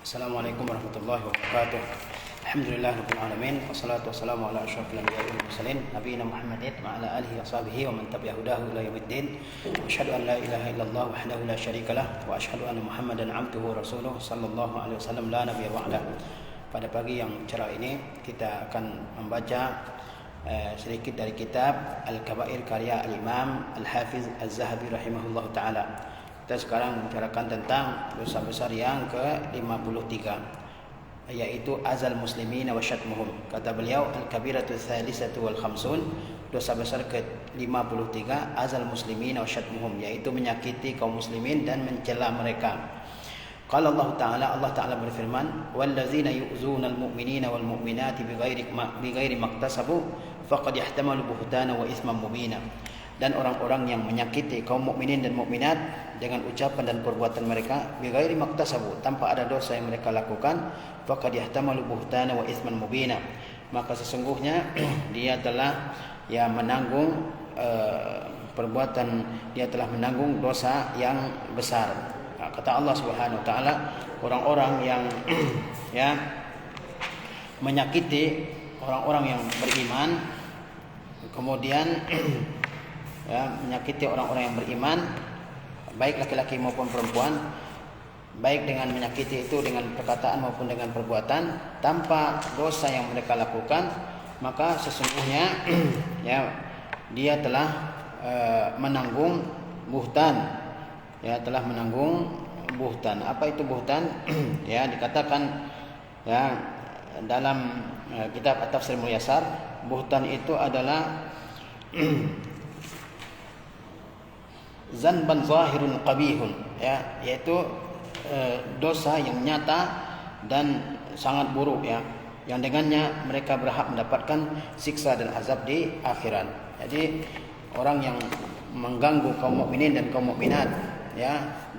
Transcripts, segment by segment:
Assalamualaikum warahmatullahi wabarakatuh. Alhamdulillah rabbil alamin wassalatu wassalamu ala asyrafil anbiya'i wal mursalin nabiyina Muhammadin wa ala alihi wa sahbihi wa man tabi'a hudahu ila yaumiddin. Asyhadu an la ilaha illallah wahdahu la syarikalah wa asyhadu anna Muhammadan 'abduhu wa rasuluh sallallahu alaihi wasallam la nabiyya ba'da. Pada pagi yang cerah ini kita akan membaca sedikit dari kitab Al-Kabair karya Al-Imam Al-Hafiz Az-Zahabi rahimahullah ta'ala. Kita sekarang membicarakan tentang dosa besar yang ke-53, yaitu azal muslimin wa syatmuhum. Kata beliau, al-kabiratu tsalisatu wal khamsun, dosa besar ke-53, azal muslimin wa syatmuhum, yaitu menyakiti kaum muslimin dan mencela mereka. Qala Allah Ta'ala berfirman, wallazina yu'zuna al-mu'minina wal mu'minati bighairi maktasabu faqad yahtamalu buhtana wa itsman mubina. Dan orang-orang yang menyakiti kaum mukminin dan mukminat dengan ucapan dan perbuatan mereka bighairi maktasabu, tanpa ada dosa yang mereka lakukan, faqad yahtamalu buhtana wa itsman mubina, maka sesungguhnya dia telah menanggung perbuatan, dia telah menanggung dosa yang besar. Kata Allah Subhanahu wa taala, orang-orang yang menyakiti orang-orang yang beriman, kemudian menyakiti orang-orang yang beriman, baik laki-laki maupun perempuan, baik dengan menyakiti itu dengan perkataan maupun dengan perbuatan, tanpa dosa yang mereka lakukan, maka sesungguhnya dia telah menanggung buhtan, telah menanggung buhtan. Apa itu buhtan? Dikatakan dalam kitab At-Tafsir Muyassar, buhtan itu adalah zanban zahirun qabihun, yaitu dosa yang nyata dan sangat buruk, yang dengannya mereka berhak mendapatkan siksa dan azab di akhirat. Jadi orang yang mengganggu kaum mukminin dan kaum mukminat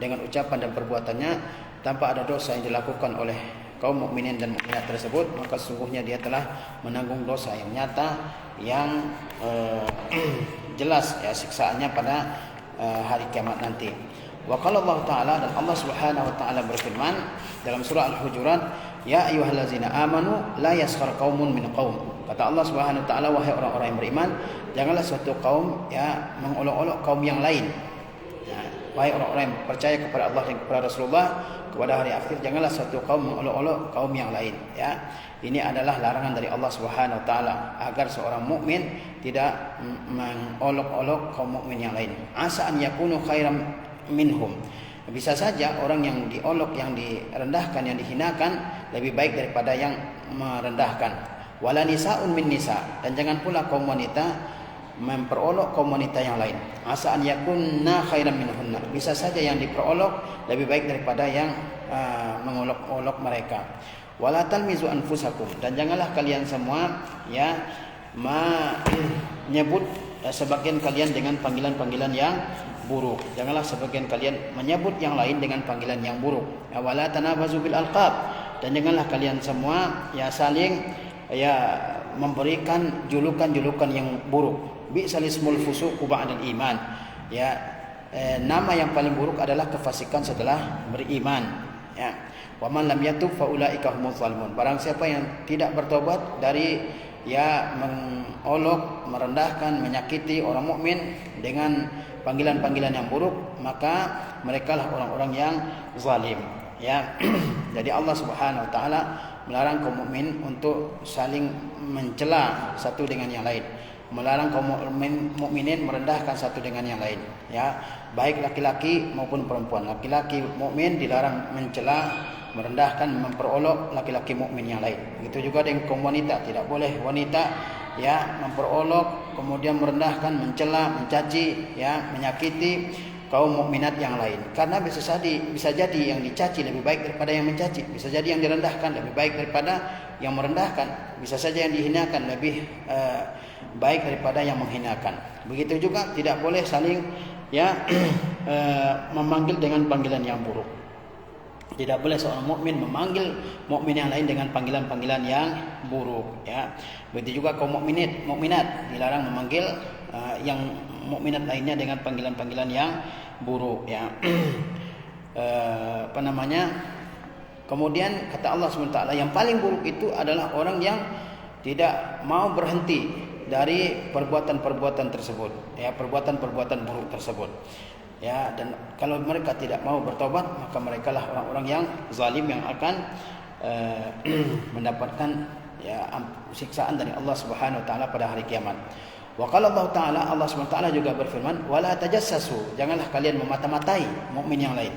dengan ucapan dan perbuatannya tanpa ada dosa yang dilakukan oleh kaum mukminin dan mukminat tersebut, maka sesungguhnya dia telah menanggung dosa yang nyata yang jelas siksaannya pada hari kiamat nanti. Wa qala Allah Ta'ala, dan Allah Subhanahu wa taala berfirman dalam surah Al-Hujurat, ya ayyuhallazina amanu la yaskhar qaumun min qaum. Kata Allah Subhanahu wa taala, wahai orang-orang yang beriman, janganlah suatu kaum mengolok-olok kaum yang lain. Wahai orang-orang yang percaya kepada Allah dan kepada Rasulullah, kepada hari akhir, janganlah suatu kaum mengolok-olok kaum yang lain. Ini adalah larangan dari Allah Subhanahu wa taala agar seorang mukmin tidak mengolok-olok kaum mukmin yang lain. Asa an yakunu khairam minhum. Bisa saja orang yang diolok, yang direndahkan, yang dihinakan lebih baik daripada yang merendahkan. Wala nisaun min nisa, dan jangan pula kaum wanita memperolok kaum wanita yang lain. Asa an yakunna khairam minhunna. Bisa saja yang diperolok lebih baik daripada yang mengolok-olok mereka. Wala talmizu anfusakum, dan janganlah kalian semua menyebut sebagian kalian dengan panggilan-panggilan yang buruk. Janganlah sebagian kalian menyebut yang lain dengan panggilan yang buruk. Wala tanabazu bil alqab, dan janganlah kalian semua saling memberikan julukan-julukan yang buruk. Bi'sal ismul fusuqu ba'dal iman. Nama yang paling buruk adalah kefasikan setelah beriman. Wa man lam yatub fa ulaika humuz zalimun. Barang siapa yang tidak bertobat dari mengolok, merendahkan, menyakiti orang mukmin dengan panggilan-panggilan yang buruk, maka merekalah orang-orang yang zalim. Jadi Allah Subhanahu wa taala melarang kaum mukmin untuk saling mencela satu dengan yang lain, melarang kaum mukminin merendahkan satu dengan yang lain, baik laki-laki maupun perempuan. Laki-laki mukmin dilarang mencela, merendahkan, memperolok laki-laki mukmin yang lain. Begitu juga dengan kaum wanita, tidak boleh wanita memperolok, kemudian merendahkan, mencela, mencaci, menyakiti kaum mukminat yang lain. Karena bisa jadi yang dicaci lebih baik daripada yang mencaci, bisa jadi yang direndahkan lebih baik daripada yang merendahkan, bisa saja yang dihinakan lebih baik daripada yang menghinakan. Begitu juga tidak boleh saling memanggil dengan panggilan yang buruk. Tidak boleh seorang mukmin memanggil mukmin yang lain dengan panggilan-panggilan yang buruk. Begitu juga kaum mukminat dilarang memanggil yang mukminat lainnya dengan panggilan-panggilan yang buruk. Kemudian kata Allah SWT, yang paling buruk itu adalah orang yang tidak mau berhenti dari perbuatan-perbuatan tersebut, ya, perbuatan-perbuatan buruk tersebut. Ya, dan kalau mereka tidak mau bertobat, maka merekalah orang-orang yang zalim yang akan mendapatkan ya siksaan dari Allah Subhanahu wa taala pada hari kiamat. Wa qala Allah taala, Allah Subhanahu wa taala juga berfirman, wala tajassasu, janganlah kalian memata-matai mukmin yang lain.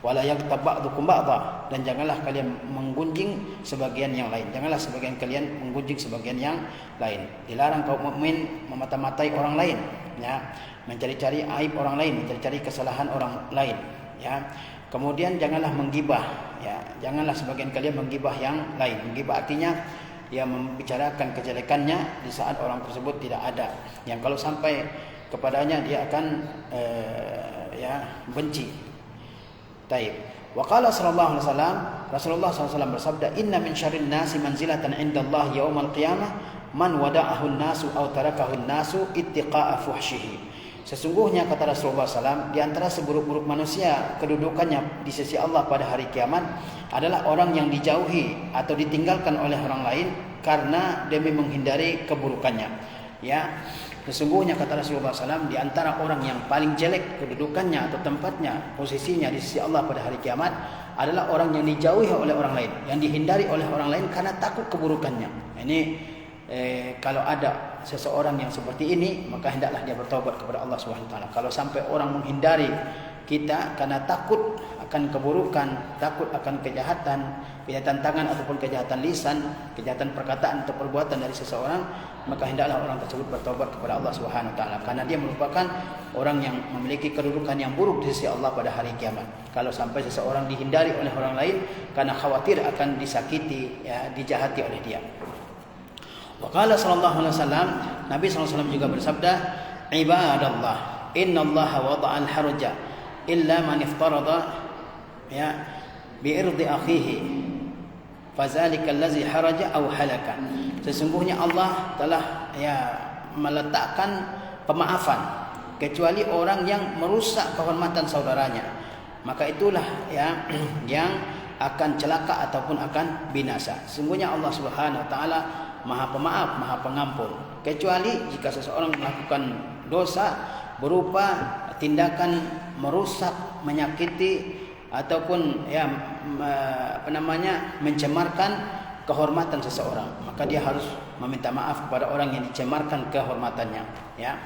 Wala yaghtab ba'dukum ba'dha, dan janganlah kalian menggunjing sebagian yang lain. Janganlah sebagian kalian menggunjing sebagian yang lain. Dilarang kaum mukmin memata-matai orang lain, ya, mencari-cari aib orang lain, mencari-cari kesalahan orang lain, ya. Kemudian janganlah menggibah, ya. Janganlah sebagian kalian menggibah yang lain. Menggibah artinya ya membicarakan kejelekannya di saat orang tersebut tidak ada. Yang kalau sampai kepadanya dia akan ya benci. Taib. Wa qala sallallahu alaihi wasallam, Rasulullah SAW bersabda, inna min syarrin nasi manzilatan indallah yaumal qiyamah man wada'ahu an-nasu aw tarakahu an-nasu ittiqa'a fuhshihi. Sesungguhnya kata Rasulullah SAW, di antara seburuk-buruk manusia kedudukannya di sisi Allah pada hari kiamat adalah orang yang dijauhi atau ditinggalkan oleh orang lain karena demi menghindari keburukannya. Ya, sesungguhnya kata Rasulullah SAW, di antara orang yang paling jelek kedudukannya atau tempatnya, posisinya di sisi Allah pada hari kiamat adalah orang yang dijauhi oleh orang lain, yang dihindari oleh orang lain karena takut keburukannya. Ini kalau ada seseorang yang seperti ini, maka hendaklah dia bertobat kepada Allah Subhanahu wa taala. Kalau sampai orang menghindari kita karena takut akan keburukan, takut akan kejahatan tangan ataupun kejahatan lisan, kejahatan perkataan atau perbuatan dari seseorang, maka hendaklah orang tersebut bertobat kepada Allah Subhanahu wa taala, karena dia merupakan orang yang memiliki kedudukan yang buruk di sisi Allah pada hari kiamat. Kalau sampai seseorang dihindari oleh orang lain karena khawatir akan disakiti, ya, dijahati oleh dia. Wa qala sallallahu alaihi wasallam, Nabi sallallahu alaihi wasallam juga bersabda, ibadallah, innallaha wada'al harja illa man iftarada ya bi irdi akhihi fazalika allazi haraja aw halaka. Sesungguhnya Allah telah ya meletakkan pemaafan kecuali orang yang merusak kehormatan saudaranya, maka itulah ya yang akan celaka ataupun akan binasa. Sesungguhnya Allah Subhanahu wa taala Maha Pemaaf, Maha Pengampun, kecuali jika seseorang melakukan dosa berupa tindakan merusak, menyakiti ataupun ya mencemarkan kehormatan seseorang, maka dia harus meminta maaf kepada orang yang dicemarkan kehormatannya, ya.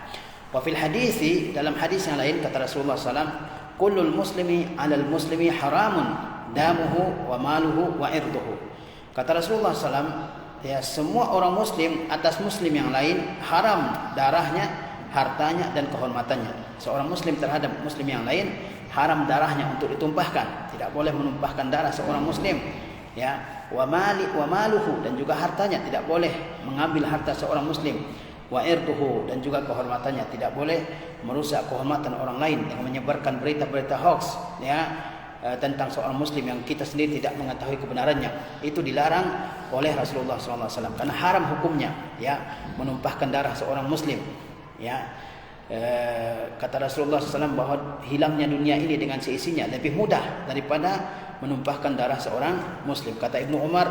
Wa fil hadisi, dalam hadis yang lain kata Rasulullah SAW, kullul muslimi 'alal muslimi haramun damuhu wa maluhu wa irduhu. Kata Rasulullah SAW, ya, semua orang muslim atas muslim yang lain haram darahnya, hartanya dan kehormatannya. Seorang muslim terhadap muslim yang lain haram darahnya untuk ditumpahkan, tidak boleh menumpahkan darah seorang muslim, ya. Wa maluhu, dan juga hartanya, tidak boleh mengambil harta seorang muslim. Wa irduhu, dan juga kehormatannya, tidak boleh merusak kehormatan orang lain dengan menyebarkan berita-berita hoax, ya, tentang seorang muslim yang kita sendiri tidak mengetahui kebenarannya. Itu dilarang oleh Rasulullah SAW karena haram hukumnya, ya, menumpahkan darah seorang muslim, ya. Kata Rasulullah SAW bahwa hilangnya dunia ini dengan seisinya lebih mudah daripada menumpahkan darah seorang muslim. Kata Ibnu Umar,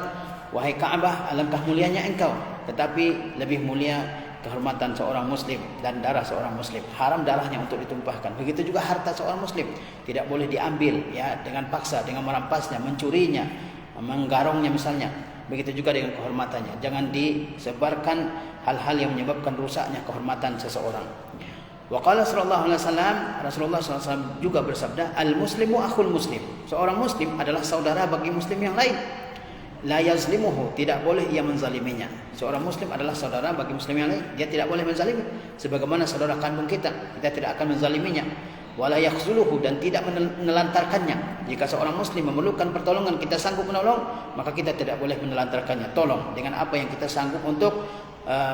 wahai Ka'bah, alangkah mulianya engkau, tetapi lebih mulia kehormatan seorang muslim dan darah seorang muslim. Haram darahnya untuk ditumpahkan. Begitu juga harta seorang muslim tidak boleh diambil, ya, dengan paksa, dengan merampasnya, mencurinya, menggarongnya misalnya. Begitu juga dengan kehormatannya. Jangan disebarkan hal-hal yang menyebabkan rusaknya kehormatan seseorang. Wa qala sallallahu alaihi wasallam, Rasulullah SAW juga bersabda, al-muslimu akhul muslim. Seorang muslim adalah saudara bagi muslim yang lain. La yazlimuhu, tidak boleh ia menzaliminya. Seorang muslim adalah saudara bagi muslim yang lain, dia tidak boleh menzalimi. Sebagaimana saudara kandung kita tidak akan menzaliminya. Wala yakhzuluhu, dan tidak menelantarkannya. Jika seorang muslim memerlukan pertolongan, kita sanggup menolong, maka kita tidak boleh menelantarkannya. Tolong dengan apa yang kita sanggup untuk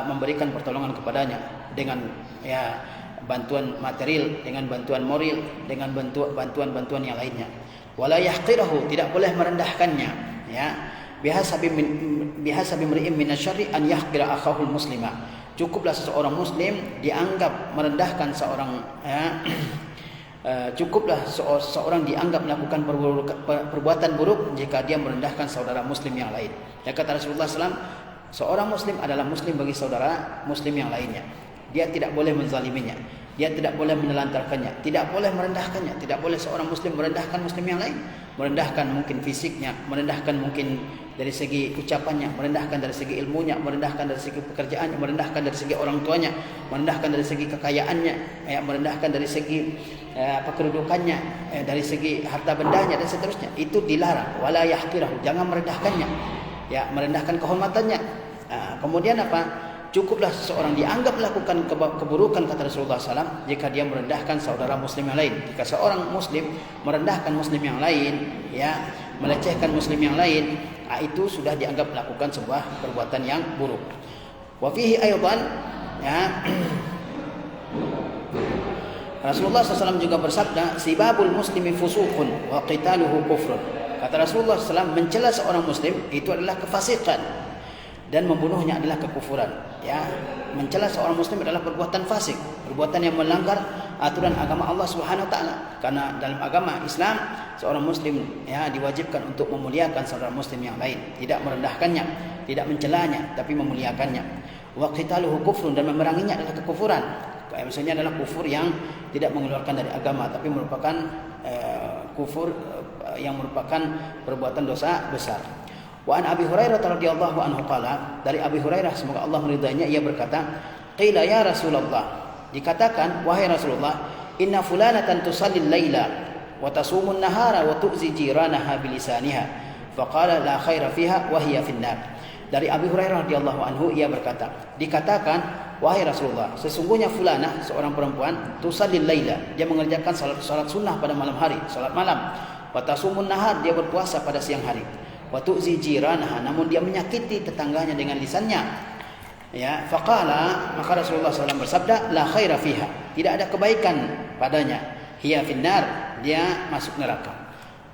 memberikan pertolongan kepadanya, dengan ya bantuan material, dengan bantuan moral, dengan bantuan yang lainnya. Wala yahqirahu, tidak boleh merendahkannya, ya. Bihasabi mri'in minasyarri an yahqira akhahul muslima. Cukuplah seseorang muslim dianggap merendahkan seorang Cukuplah seorang dianggap melakukan perbuatan buruk jika dia merendahkan saudara muslim yang lain. Ya, kata Rasulullah SAW, seorang muslim adalah muslim bagi saudara muslim yang lainnya. Dia tidak boleh menzaliminya, dia tidak boleh menelantarkannya, tidak boleh merendahkannya. Tidak boleh seorang muslim merendahkan muslim yang lain. Merendahkan mungkin fisiknya, merendahkan mungkin dari segi ucapannya, merendahkan dari segi ilmunya, merendahkan dari segi pekerjaannya, merendahkan dari segi orang tuanya, merendahkan dari segi kekayaannya, merendahkan dari segi kedudukannya, dari segi harta bendanya dan seterusnya. Itu dilarang. Wala yahqirahu, jangan merendahkannya, ya, merendahkan kehormatannya. Kemudian apa? Cukuplah seseorang dianggap melakukan keburukan, kata Rasulullah SAW, jika dia merendahkan saudara muslim yang lain. Jika seorang muslim merendahkan muslim yang lain, ya, melecehkan muslim yang lain, itu sudah dianggap melakukan sebuah perbuatan yang buruk. Wa fihi aydan, ya, Rasulullah SAW juga bersabda, sibabul muslimi fusuqun wa qitaluhu kufrun. Kata Rasulullah SAW, mencela seorang muslim itu adalah kefasikan dan membunuhnya adalah kekufuran. Ya, mencela seorang muslim adalah perbuatan fasik, perbuatan yang melanggar aturan agama Allah Subhanahu wa taala. Karena dalam agama Islam, seorang muslim, ya, diwajibkan untuk memuliakan saudara muslim yang lain, tidak merendahkannya, tidak mencelanya, tapi memuliakannya. Wa qitaluhu kufrun, dan memeranginya adalah kekufuran. Maksudnya adalah kufur yang tidak mengeluarkan dari agama, tapi merupakan kufur yang merupakan perbuatan dosa besar. Wa an Abi Hurairah radhiyallahu anhu qala, dari Abi Hurairah semoga Allah meridainya, ia berkata, qila ya Rasulullah, dikatakan wahai Rasulullah, inna fulanatan tusallil laila wa tasumun nahara wa tu'zi jiranaha bilisaniha faqala la khaira fiha wa hiya finnar. Dari Abi Hurairah radhiyallahu anhu ia berkata, dikatakan wahai Rasulullah, sesungguhnya fulanah seorang perempuan tusallil laila, dia mengerjakan salat sunnah pada malam hari, salat malam, wa tasumun nahar, dia berpuasa pada siang hari, wa tu'zi jiranaha, namun dia menyakiti tetangganya dengan lisannya. Ya, faqala, maka Rasulullah SAW bersabda, la khaira fiha, tidak ada kebaikan padanya, hiya finnar, dia masuk neraka.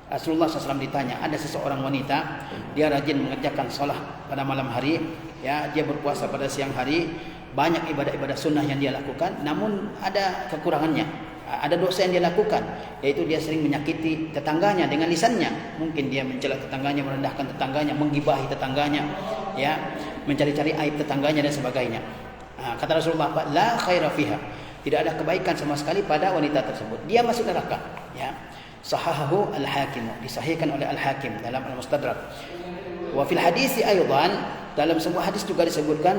Rasulullah SAW ditanya, ada seseorang wanita, dia rajin mengerjakan salat pada malam hari, ya, dia berpuasa pada siang hari, banyak ibadah-ibadah sunnah yang dia lakukan, namun ada kekurangannya, ada dosa yang dia lakukan, yaitu dia sering menyakiti tetangganya dengan lisannya. Mungkin dia mencela tetangganya, merendahkan tetangganya, menggibahi tetangganya, ya, mencari-cari aib tetangganya dan sebagainya. Kata Rasulullah, la khaira fiha, tidak ada kebaikan sama sekali pada wanita tersebut, dia masuk neraka. Ya, sahahahu al-Hakim, disahihkan oleh al-Hakim dalam al-Mustadrak. Wa fil hadisi aydan, dalam sebuah hadis juga disebutkan,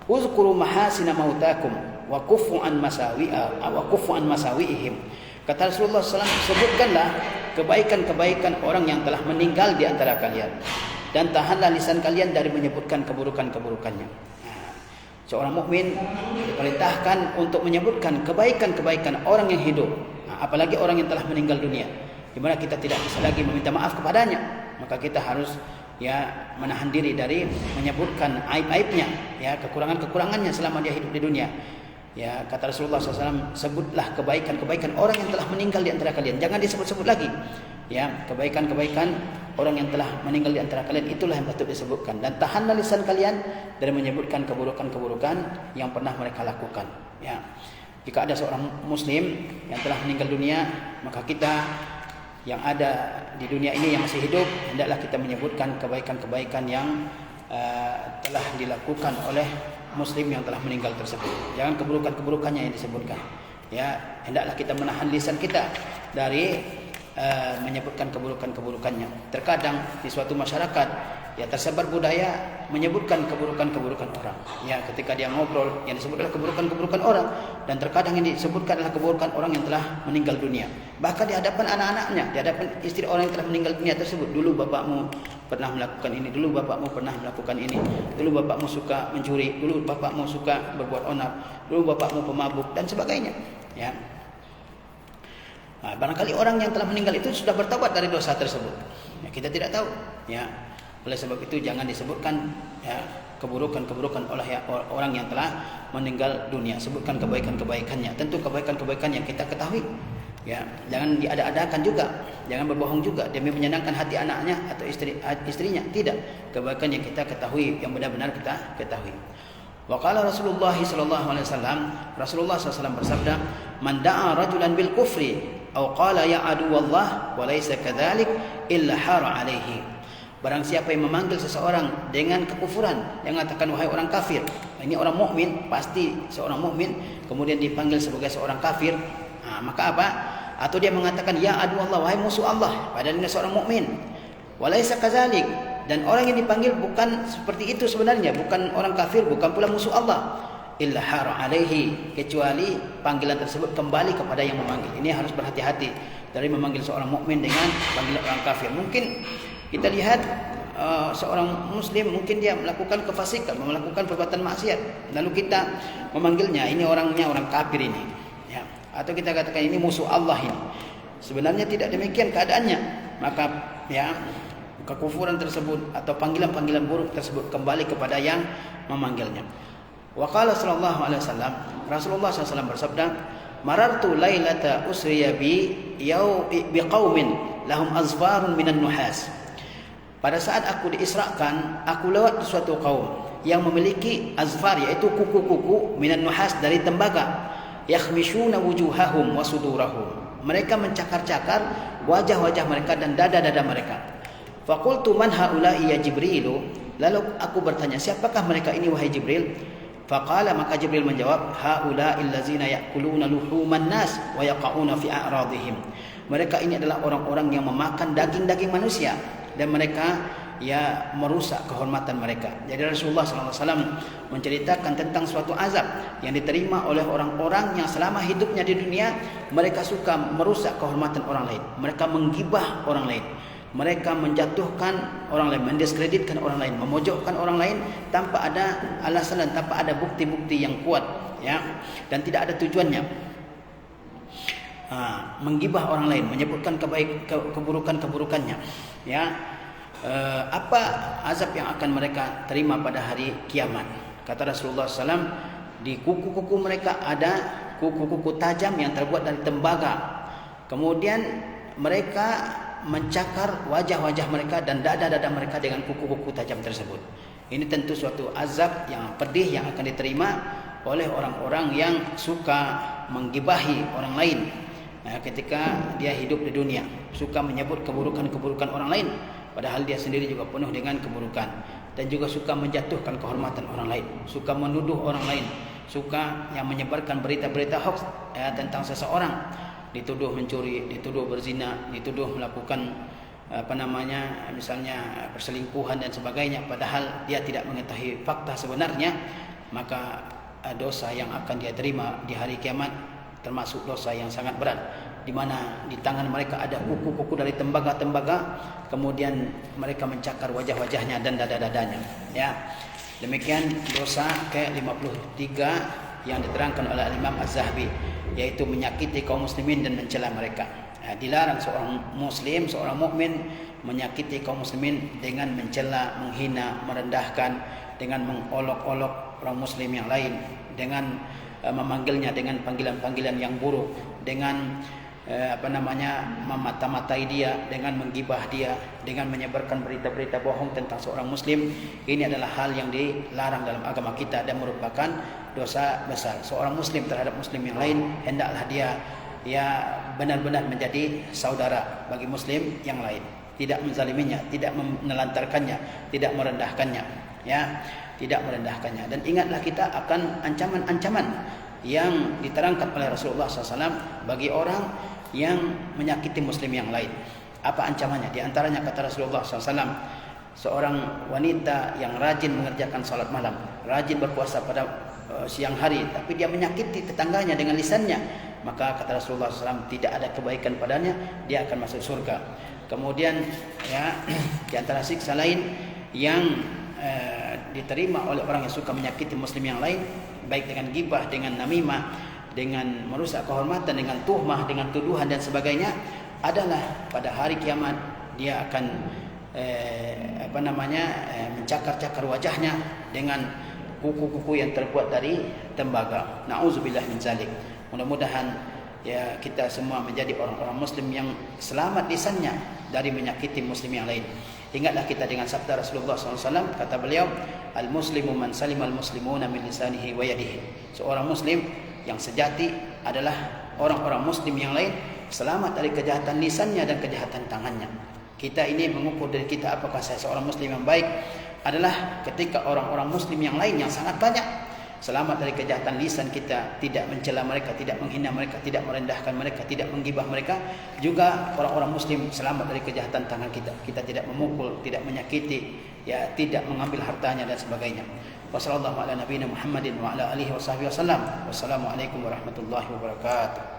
uzkuru mahasina mautakum wa kufu an masawi'a wa kufu an masawi'ihim. Kata Rasulullah SAW, sebutkanlah kebaikan-kebaikan orang yang telah meninggal di antara kalian, dan tahanlah lisan kalian dari menyebutkan keburukan-keburukannya. Seorang mukmin diperintahkan untuk menyebutkan kebaikan-kebaikan orang yang hidup, apalagi orang yang telah meninggal dunia, di mana kita tidak bisa lagi meminta maaf kepadanya. Maka kita harus, ya, menahan diri dari menyebutkan aib-aibnya, ya, kekurangan-kekurangannya selama dia hidup di dunia. Ya, kata Rasulullah SAW, sebutlah kebaikan-kebaikan orang yang telah meninggal di antara kalian, jangan disebut-sebut lagi. Ya, kebaikan-kebaikan orang yang telah meninggal di antara kalian, itulah yang patut disebutkan. Dan tahanlah lisan kalian dari menyebutkan keburukan-keburukan yang pernah mereka lakukan. Ya, jika ada seorang muslim yang telah meninggal dunia, maka kita yang ada di dunia ini yang masih hidup, hendaklah kita menyebutkan kebaikan-kebaikan yang telah dilakukan oleh muslim yang telah meninggal tersebut. Jangan keburukan-keburukannya yang disebutkan. Ya, hendaklah kita menahan lisan kita dari menyebutkan keburukan-keburukannya. Terkadang di suatu masyarakat, ya, tersebar budaya menyebutkan keburukan-keburukan orang. Ya, ketika dia ngobrol, yang disebut adalah keburukan-keburukan orang, dan terkadang yang disebutkan adalah keburukan orang yang telah meninggal dunia. Bahkan di hadapan anak-anaknya, di hadapan istri orang yang telah meninggal dunia tersebut, dulu bapakmu pernah melakukan ini, dulu bapakmu pernah melakukan ini, dulu bapakmu suka mencuri, dulu bapakmu suka berbuat onar, dulu bapakmu pemabuk dan sebagainya. Ya. Barangkali orang yang telah meninggal itu sudah bertaubat dari dosa tersebut. Ya, kita tidak tahu. Ya, oleh sebab itu jangan disebutkan, ya, keburukan-keburukan oleh orang yang telah meninggal dunia. Sebutkan kebaikan-kebaikannya. Tentu kebaikan-kebaikan yang kita ketahui. Ya, jangan diada-adakan juga, jangan berbohong juga demi menyenangkan hati anaknya atau istrinya. Tidak, kebaikan yang kita ketahui, yang benar-benar kita ketahui. Wa qala Rasulullah sallallahu alaihi wasallam, Rasulullah SAW bersabda, man da'a rajulan bil kufri aw qala ya aduwallah wa laysa kadzalik illa hara alaihi. Barang siapa yang memanggil seseorang dengan kekufuran, yang mengatakan wahai orang kafir, ini orang mukmin, pasti seorang mukmin, kemudian dipanggil sebagai seorang kafir, maka apa? Atau dia mengatakan ya aduwallah, wahai musuh Allah, padahal dia seorang mukmin. Wa laysa kadzalik, dan orang yang dipanggil bukan seperti itu sebenarnya, bukan orang kafir, bukan pula musuh Allah. Illa hara alaihi, kecuali panggilan tersebut kembali kepada yang memanggil. Ini harus berhati-hati dari memanggil seorang mukmin dengan panggilan orang kafir. Mungkin kita lihat seorang muslim, mungkin dia melakukan kefasikan, melakukan perbuatan maksiat, lalu kita memanggilnya ini orangnya orang kafir ini, ya. Atau kita katakan ini musuh Allah ini. Sebenarnya tidak demikian keadaannya. Maka ya, kekufuran tersebut atau panggilan-panggilan buruk tersebut kembali kepada yang memanggilnya. Wa qala sallallahu alaihi wasallam, Rasulullah SAW bersabda, marartu lailata usriya bi biqaumin lahum azfarun minan nuhas. Pada saat aku diisrakan, aku lewat di suatu kaum yang memiliki azfar, yaitu kuku-kuku minan nuhas, dari tembaga. Yakhmishuna wujuhahum wa sudurahum. Mereka mencakar-cakar wajah-wajah mereka dan dada-dada mereka. Faqultu man haula'i ya Jibrilu. Lalu aku bertanya, siapakah mereka ini wahai Jibril? Faqala, maka Jibril menjawab, haula'il ladzina ya'kuluna luhuman nas wa yaqa'una fi a'radihim. Mereka ini adalah orang-orang yang memakan daging-daging manusia dan mereka ya merusak kehormatan mereka. Jadi Rasulullah SAW menceritakan tentang suatu azab yang diterima oleh orang-orang yang selama hidupnya di dunia mereka suka merusak kehormatan orang lain. Mereka menggibah orang lain. Mereka menjatuhkan orang lain, mendiskreditkan orang lain, memojokkan orang lain tanpa ada alasan dan tanpa ada bukti-bukti yang kuat, ya, dan tidak ada tujuannya. Menggibah orang lain, menyebutkan keburukan-keburukannya, ya. Apa azab yang akan mereka terima pada hari kiamat? Kata Rasulullah SAW, di kuku-kuku mereka ada kuku-kuku tajam yang terbuat dari tembaga. Kemudian mereka mencakar wajah-wajah mereka dan dada-dada mereka dengan kuku-kuku tajam tersebut. Ini tentu suatu azab yang pedih yang akan diterima oleh orang-orang yang suka menggibahi orang lain ketika dia hidup di dunia, suka menyebut keburukan-keburukan orang lain padahal dia sendiri juga penuh dengan keburukan, dan juga suka menjatuhkan kehormatan orang lain, suka menuduh orang lain, suka yang menyebarkan berita-berita hoax tentang seseorang, dituduh mencuri, dituduh berzina, dituduh melakukan misalnya perselingkuhan dan sebagainya, padahal dia tidak mengetahui fakta sebenarnya. Maka dosa yang akan dia terima di hari kiamat termasuk dosa yang sangat berat, di mana di tangan mereka ada kuku-kuku dari tembaga-tembaga, kemudian mereka mencakar wajah-wajahnya dan dada-dadanya, ya. Demikian dosa ke-53 yang diterangkan oleh Imam Az-Zahabi, yaitu menyakiti kaum muslimin dan mencela mereka. Dilarang seorang muslim, seorang mukmin menyakiti kaum muslimin dengan mencela, menghina, merendahkan, dengan mengolok-olok orang muslim yang lain, dengan memanggilnya dengan panggilan-panggilan yang buruk, dengan memata-matai dia, dengan menggibah dia, dengan menyebarkan berita-berita bohong tentang seorang muslim. Ini adalah hal yang dilarang dalam agama kita dan merupakan dosa besar. Seorang muslim terhadap muslim yang lain hendaklah dia benar-benar menjadi saudara bagi muslim yang lain, tidak menzaliminya, tidak menelantarkannya, tidak merendahkannya, ya, tidak merendahkannya. Dan ingatlah kita akan ancaman-ancaman yang diterangkan oleh Rasulullah SAW bagi orang yang menyakiti muslim yang lain. Apa ancamannya? Di antaranya kata Rasulullah SAW, seorang wanita yang rajin mengerjakan salat malam, rajin berpuasa pada siang hari, tapi dia menyakiti tetangganya dengan lisannya, maka kata Rasulullah SAW tidak ada kebaikan padanya, dia akan masuk surga. Kemudian ya, di antara siksa lain yang diterima oleh orang yang suka menyakiti muslim yang lain, baik dengan gibah, dengan namimah, dengan merusak kehormatan, dengan tuhmah, dengan tuduhan dan sebagainya, adalah pada hari kiamat dia akan mencakar-cakar wajahnya dengan kuku-kuku yang terbuat dari tembaga. Na'udzubillah min zalik. Mudah-mudahan ya kita semua menjadi orang-orang muslim yang selamat lisannya dari menyakiti muslim yang lain. Ingatlah kita dengan sabda Rasulullah SAW, kata beliau, al-muslimu man salimal muslimuna min lisanihi wa yadihi. Seorang muslim yang sejati adalah orang-orang muslim yang lain selamat dari kejahatan lisannya dan kejahatan tangannya. Kita ini mengukur dari kita apakah saya seorang muslim yang baik adalah ketika orang-orang muslim yang lain yang sangat banyak selamat dari kejahatan lisan kita, tidak mencela mereka, tidak menghina mereka, tidak merendahkan mereka, tidak menggibah mereka. Juga orang-orang muslim selamat dari kejahatan tangan kita. Kita tidak memukul, tidak menyakiti, ya, tidak mengambil hartanya dan sebagainya. Wassalamualaikum warahmatullahi wabarakatuh.